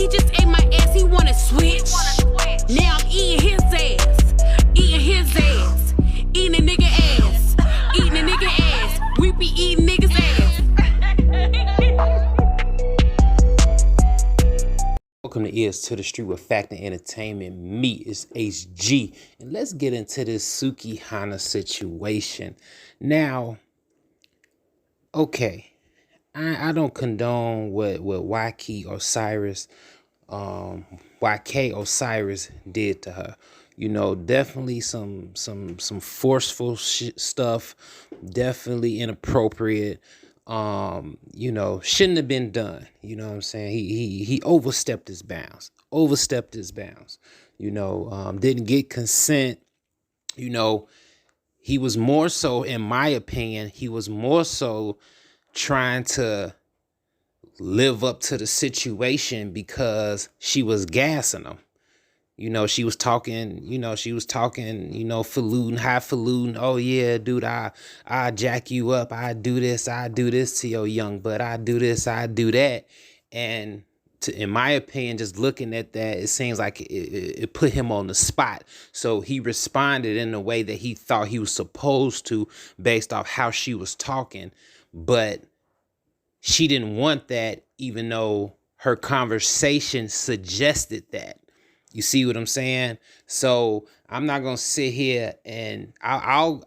He just ate my ass, he wanna switch. Now I'm eating his ass. Eating his ass. Eating a nigga ass. Eating a nigga ass. We be eating niggas ass. Welcome to Ears to the Street with Fact and Entertainment. Me is HG. And let's get into this Sukihana situation. Now, okay, I don't condone what YK Osiris did to her. You know, definitely some forceful stuff, definitely inappropriate. You know, shouldn't have been done. You know what I'm saying? He overstepped his bounds. You know, didn't get consent. You know, he was more so, in my opinion, he was more so trying to live up to the situation because she was gassing him. You know, she was talking, falutin', highfalutin. Oh yeah, dude, I jack you up. I do this to your young butt. I do this, I do that. And in my opinion, just looking at that, it seems like it put him on the spot. So he responded in the way that he thought he was supposed to based off how she was talking. But she didn't want that, even though her conversation suggested that. You see what I'm saying? So I'm not gonna sit here and I'll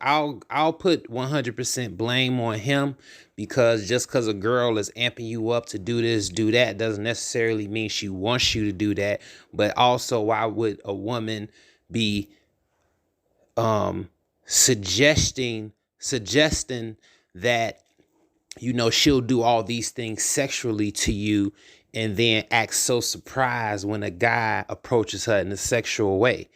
put 100% blame on him, because just because a girl is amping you up to do this, do that, doesn't necessarily mean she wants you to do that. But also, why would a woman be suggesting that, you know, she'll do all these things sexually to you and then act so surprised when a guy approaches her in a sexual way?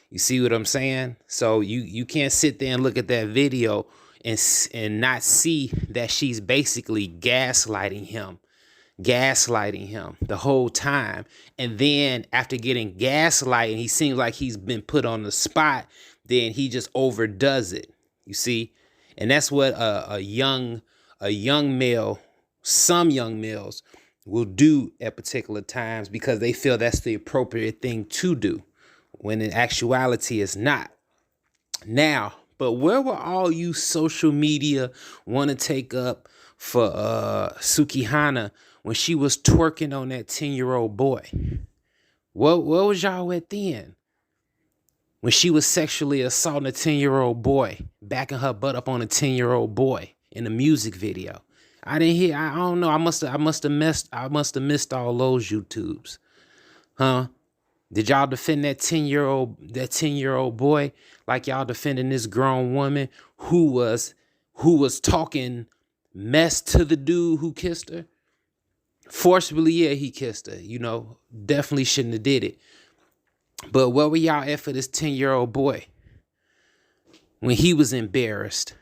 You see what I'm saying? So you can't sit there and look at that video and not see that she's basically gaslighting him the whole time. And then after getting gaslighted, he seems like he's been put on the spot, then he just overdoes it. You see? And that's what a young male, some young males will do at particular times, because they feel that's the appropriate thing to do, when in actuality it's not. Now, but where were all you social media want to take up for Sukihana when she was twerking on that 10-year-old boy? What was y'all at then? When she was sexually assaulting a 10-year-old boy, backing her butt up on a 10-year-old boy in a music video. I didn't hear. I don't know. I must have missed all those YouTubes, huh? Did y'all defend that 10-year-old boy like y'all defending this grown woman who was talking mess to the dude who kissed her? Forcibly, yeah, he kissed her. You know, definitely shouldn't have did it. But where were y'all at for this 10-year-old boy when he was embarrassed?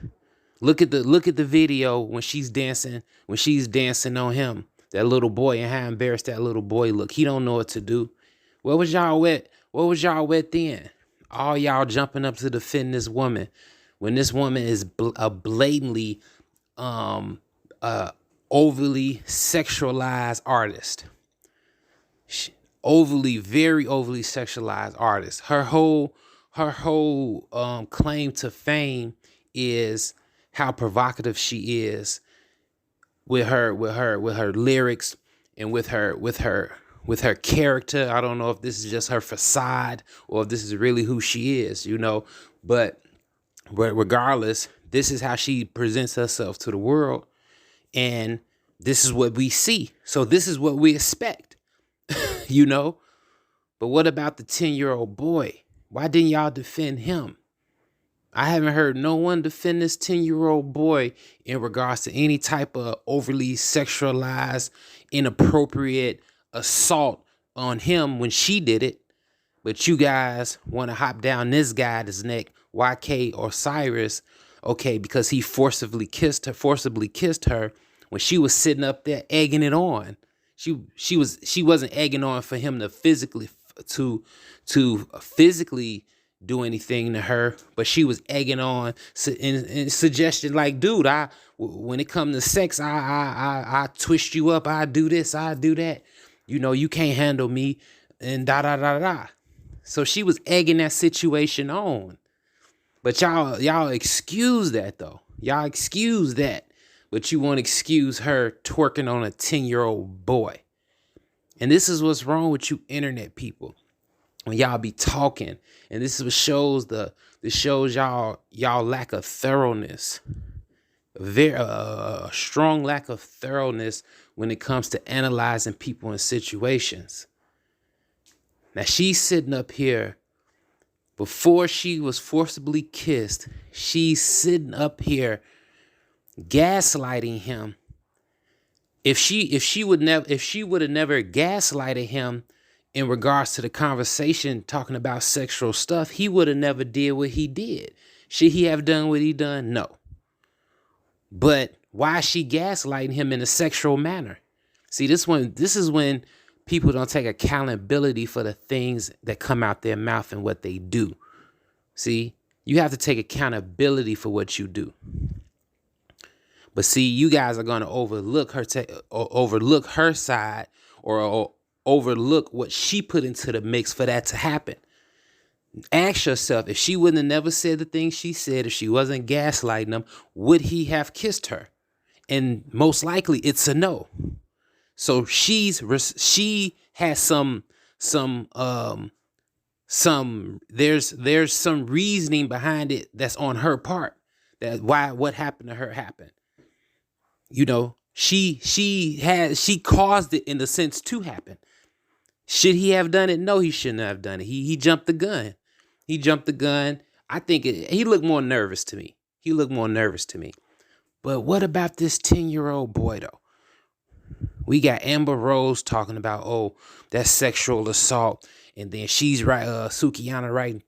Look at the video when she's dancing on him, that little boy, and how embarrassed that little boy look. He don't know what to do. Where was y'all at? Then? All y'all jumping up to defend this woman when this woman is a blatantly overly sexualized artist. Very overly sexualized artist. Her whole claim to fame is how provocative she is with her lyrics and with her character. I don't know if this is just her facade or if this is really who she is, you know. But regardless, this is how she presents herself to the world, and this is what we see. So this is what we expect, you know. But what about the 10-year-old boy? Why didn't y'all defend him? I haven't heard no one defend this 10-year-old boy in regards to any type of overly sexualized, inappropriate assault on him when she did it. But you guys want to hop down this guy's neck, YK Osiris, okay, because he forcibly kissed her when she was sitting up there egging it on. She wasn't egging on for him to physically do anything to her, but she was egging on and suggesting, like, dude, when it comes to sex, I twist you up, I do this, I do that. You know, you can't handle me and da da da da. So she was egging that situation on. But y'all excuse that though. Y'all excuse that. But you won't excuse her twerking on a 10-year-old boy. And this is what's wrong with you internet people. When y'all be talking, and this is what shows this shows y'all lack of thoroughness. A strong lack of thoroughness when it comes to analyzing people and situations. Now she's sitting up here before she was forcibly kissed. She's sitting up here gaslighting him. If she would have never gaslighted him in regards to the conversation talking about sexual stuff, he would have never did what he did. Should he have done what he done? No. But why is she gaslighting him in a sexual manner? See, this is when people don't take accountability for the things that come out their mouth and what they do. See, you have to take accountability for what you do. But see, you guys are going to overlook her side or overlook what she put into the mix for that to happen. Ask yourself, if she wouldn't have never said the things she said, if she wasn't gaslighting him, would he have kissed her? And most likely it's a no. So she has some there's some reasoning behind it that's on her part, that what happened to her happened. You know, she caused it in the sense to happen. Should he have done it? No, he shouldn't have done it. He jumped the gun. He jumped the gun. I think he looked more nervous to me. But what about this 10-year-old boy, though? We got Amber Rose talking about, oh, that's sexual assault. And then she's right, Sukihana writing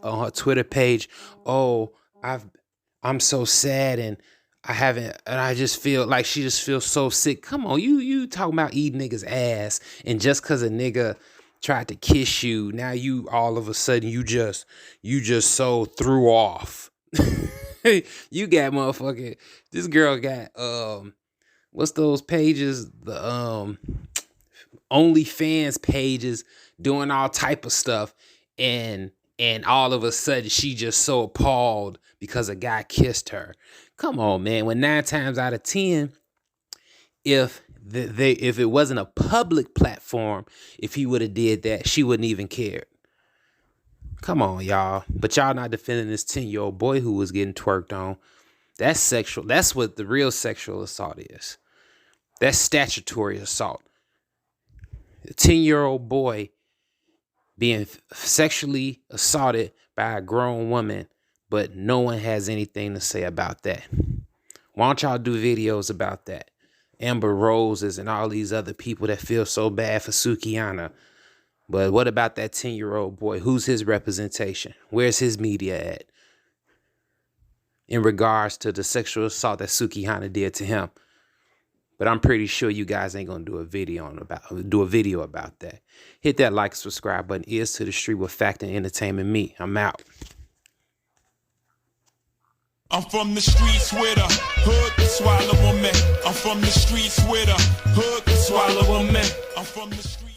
on her Twitter page, oh, I'm so sad and I just feel like she just feels so sick. Come on, you talking about eating niggas' ass, and just cause a nigga tried to kiss you, now you all of a sudden you just so threw off. You got motherfucking, this girl got what's those pages? The OnlyFans pages doing all type of stuff, and all of a sudden she just so appalled because a guy kissed her. Come on, man. When 9 times out of 10, if it wasn't a public platform, if he would have did that, she wouldn't even care. Come on, y'all. But y'all not defending this 10-year-old boy who was getting twerked on. That's sexual. That's what the real sexual assault is. That's statutory assault. A 10-year-old boy being sexually assaulted by a grown woman, but no one has anything to say about that. Why don't y'all do videos about that? Amber Roses and all these other people that feel so bad for Sukihana. But what about that 10-year-old boy? Who's his representation? Where's his media at? In regards to the sexual assault that Sukihana did to him. But I'm pretty sure you guys ain't gonna do a video about that. Hit that like, subscribe button. Ears to the street with fact and entertainment. Me, I'm out. I'm from the streets with a hood to swallow a man. I'm from the streets with a hood to swallow a man. I'm from the streets.